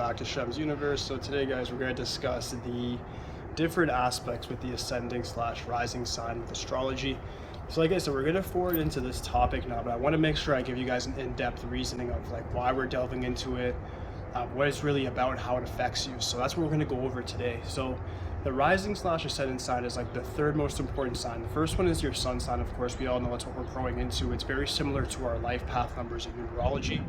back to Shemsuniverse. So today, guys, we're going to discuss the different aspects with the ascending/rising sign with astrology. So like I said, we're going to forward into this topic now, but I want to make sure I give you guys an in-depth reasoning of like why we're delving into it, what it's really about, and how it affects you. So that's what we're going to go over today. So the rising/ascendant sign is like the third most important sign. The first one is your sun sign. Of course, we all know that's what we're growing into. It's very similar to our life path numbers in numerology.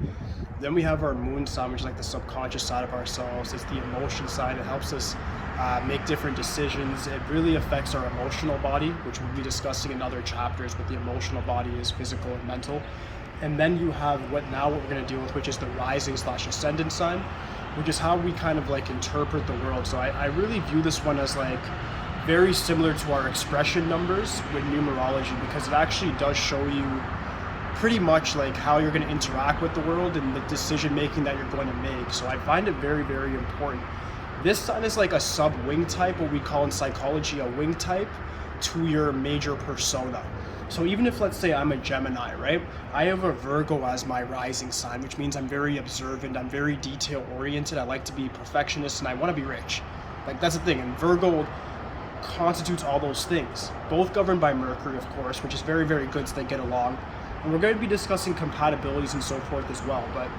Then we have our moon sign, which is like the subconscious side of ourselves. It's the emotion sign. It helps us make different decisions. It really affects our emotional body, which we'll be discussing in other chapters, but the emotional body is physical and mental. And then you have what we're going to deal with, which is the rising/ascendant sign, which is how we kind of like interpret the world. So I really view this one as like very similar to our expression numbers with numerology, because it actually does show you pretty much like how you're going to interact with the world and the decision making that you're going to make. So I find it very, very important. This sign is like a sub-wing type, what we call in psychology a wing type, to your major persona. So even if, let's say, I'm a Gemini, right? I have a Virgo as my rising sign, which means I'm very observant, I'm very detail oriented, I like to be perfectionist, and I want to be rich. Like, that's the thing, and Virgo constitutes all those things, both governed by Mercury, of course, which is very, very good, so they get along. And we're going to be discussing compatibilities and so forth as well. But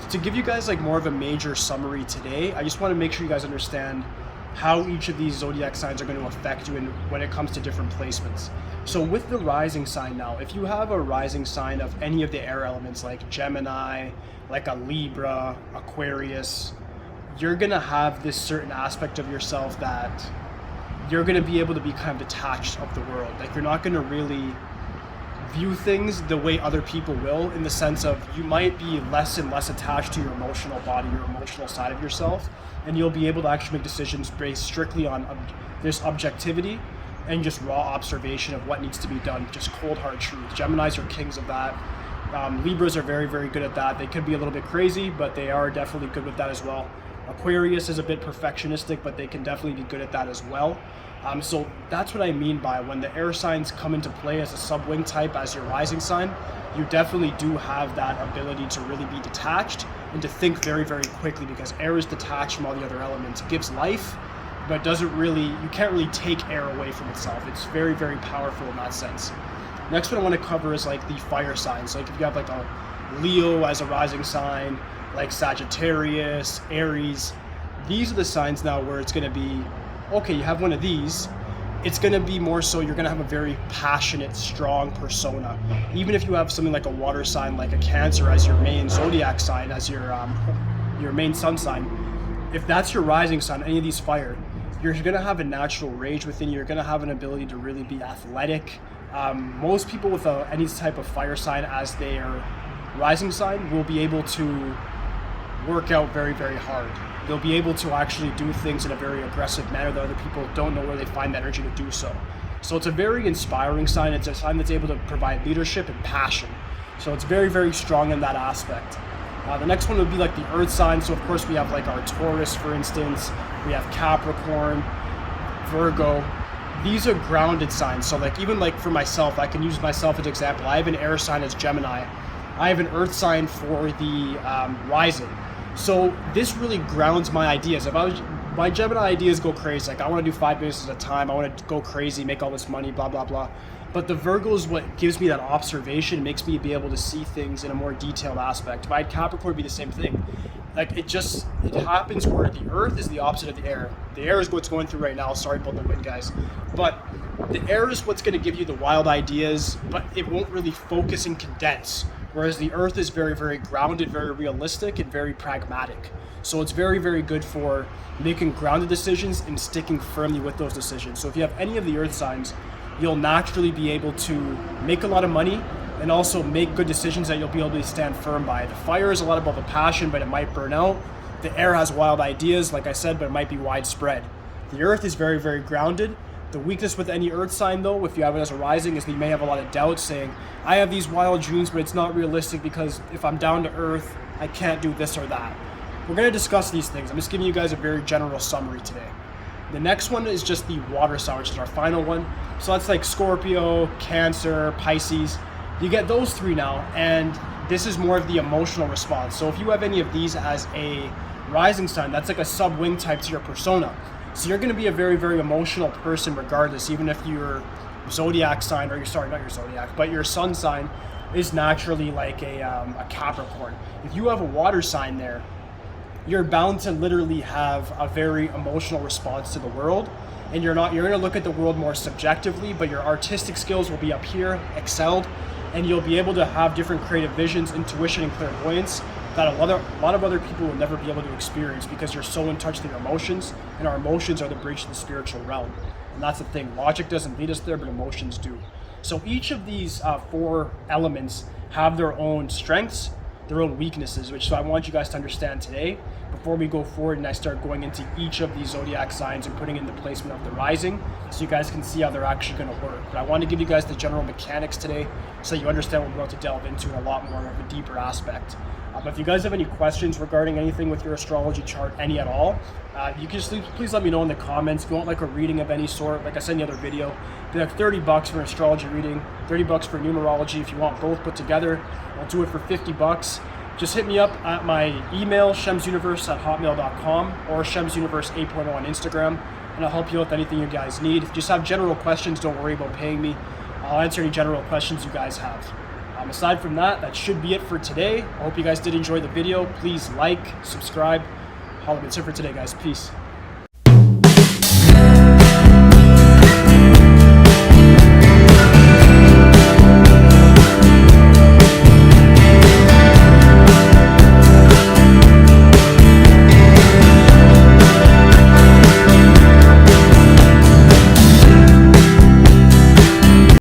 to give you guys like more of a major summary today, I just want to make sure you guys understand how each of these zodiac signs are going to affect you when it comes to different placements. So with the rising sign now, if you have a rising sign of any of the air elements like Gemini, like a Libra, Aquarius, you're going to have this certain aspect of yourself that you're going to be able to be kind of detached of the world. Like, you're not going to really view things the way other people will, in the sense of you might be less and less attached to your emotional body, your emotional side of yourself, and you'll be able to actually make decisions based strictly on this objectivity and just raw observation of what needs to be done, just cold hard truth. Geminis are kings of that. Libras are very, very good at that. They could be a little bit crazy, but they are definitely good with that as well. Aquarius is a bit perfectionistic, but they can definitely be good at that as well. So that's what I mean by when the air signs come into play as a sub-wing type, as your rising sign, you definitely do have that ability to really be detached and to think very, very quickly, because air is detached from all the other elements. It gives life, but you can't really take air away from itself. It's very, very powerful in that sense. Next one I want to cover is like the fire signs. Like if you have like a Leo as a rising sign, like Sagittarius, Aries, these are the signs now where it's going to be, okay, you have one of these, it's going to be more so you're going to have a very passionate, strong persona. Even if you have something like a water sign, like a Cancer as your main zodiac sign, as your main sun sign, if that's your rising sign, any of these fire, you're going to have a natural rage within you. You're going to have an ability to really be athletic. Most people with any type of fire sign as their rising sign will be able to work out very, very hard. They'll be able to actually do things in a very aggressive manner that other people don't know where they find the energy to do so. So it's a very inspiring sign. It's a sign that's able to provide leadership and passion. So it's very, very strong in that aspect. The next one would be like the earth sign. So of course we have like our Taurus, for instance. We have Capricorn, Virgo. These are grounded signs. So like even like for myself, I can use myself as an example. I have an air sign as Gemini. I have an earth sign for the rising. So this really grounds my ideas. My Gemini ideas go crazy. Like I want to do 5 businesses at a time. I want to go crazy, make all this money, blah, blah, blah. But the Virgo is what gives me that observation, makes me be able to see things in a more detailed aspect. If I had Capricorn, it'd be the same thing. Like it happens where the earth is the opposite of the air. The air is what's going through right now. Sorry about the wind, guys. But the air is what's going to give you the wild ideas, but it won't really focus and condense. Whereas the earth is very, very grounded, very realistic, and very pragmatic. So it's very, very good for making grounded decisions and sticking firmly with those decisions. So if you have any of the earth signs, you'll naturally be able to make a lot of money and also make good decisions that you'll be able to stand firm by. The fire is a lot about the passion, but it might burn out. The air has wild ideas, like I said, but it might be widespread. The earth is very, very grounded. The weakness with any earth sign, though, if you have it as a rising, is that you may have a lot of doubts saying, I have these wild dreams, but it's not realistic because if I'm down to earth, I can't do this or that. We're going to discuss these things. I'm just giving you guys a very general summary today. The next one is just the water sign, which is our final one. So that's like Scorpio, Cancer, Pisces. You get those three now, and this is more of the emotional response. So if you have any of these as a rising sign, that's like a sub-wing type to your persona. So you're going to be a very, very emotional person regardless, even if your zodiac sign, or sorry, not your zodiac, but your sun sign is naturally like a Capricorn. If you have a water sign there, you're bound to literally have a very emotional response to the world, and you're going to look at the world more subjectively, but your artistic skills will be up here, excelled, and you'll be able to have different creative visions, intuition, and clairvoyance that a lot of other people will never be able to experience, because you're so in touch with your emotions, and our emotions are the bridge to the spiritual realm. And that's the thing. Logic doesn't lead us there, but emotions do. So each of these 4 elements have their own strengths, their own weaknesses, which I want you guys to understand today before we go forward and I start going into each of these zodiac signs and putting in the placement of the rising, so you guys can see how they're actually going to work. But I want to give you guys the general mechanics today so you understand what we're about to delve into in a lot more of a deeper aspect. If you guys have any questions regarding anything with your astrology chart, any at all, you can just please let me know in the comments. If you want like a reading of any sort, like I said in the other video, it'd be like $30 for an astrology reading, $30 for numerology. If you want both put together, I'll do it for $50. Just hit me up at my email, shemsuniverse@hotmail.com, or Shemsuniverse 8.0 on Instagram, and I'll help you with anything you guys need. If you just have general questions, don't worry about paying me. I'll answer any general questions you guys have. Aside from that, that should be it for today. I hope you guys did enjoy the video. Please like, subscribe. That's it for today, guys. Peace.